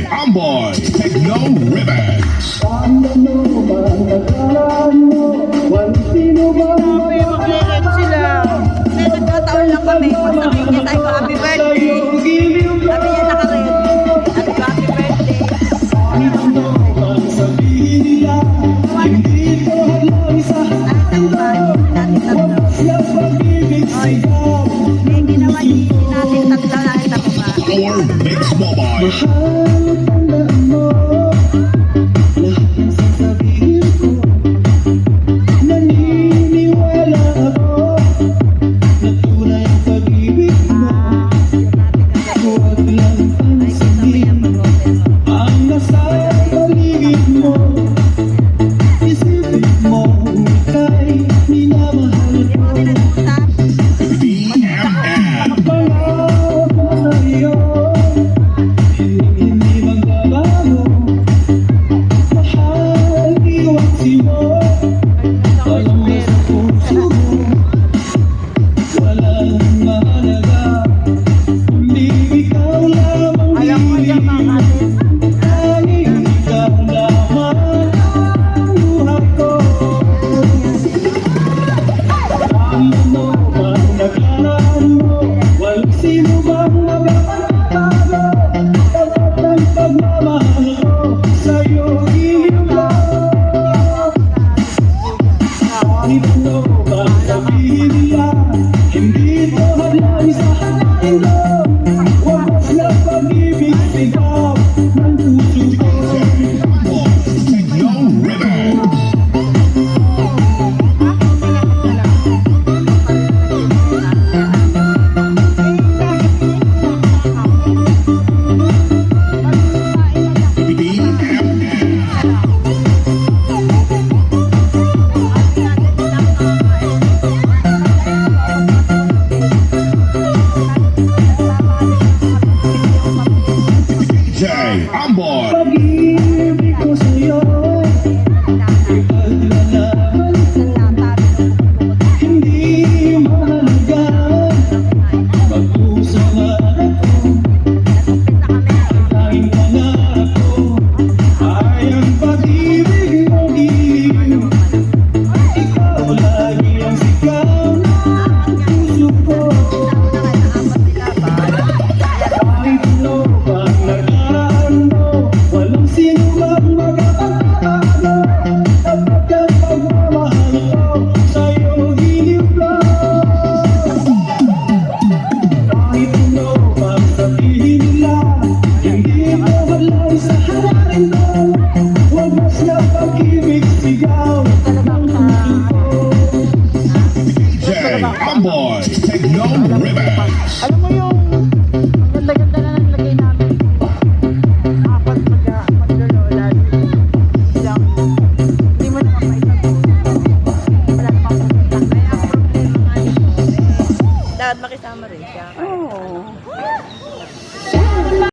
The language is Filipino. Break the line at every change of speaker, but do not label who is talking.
Amboy, take no ribbons.
Grabe, mag-record sila. Kaya nagkataon lang kami. Pagsabihin niya tayo ko, happy birthday. Sabi niya naka-red. Sabi ko, happy birthday. Natin tatlo. Oy, may ginawa natin tatlo natin tatlo ba?
Our Mix Mobile. Amboy.
Pag-ibig ko sa'yo, hindi mahalaga. Mag-puso nga ako, tanging pangarap ko ay ang pag-ibig mong iliw. Ikaw lagi ang sigaw ng puso ko. Kahit ano bang nakaraan mo, walang sino bang makakatago. Tapat ang pagmamahal ko sa'yo hiniw lang. Kahit ano bang sabihin nila, hindi ko halay sa harapan mo. Wagas na pag-ibig sigaw ng puso ko.
DJ Amboy, take no ribbons.
Alam mo yung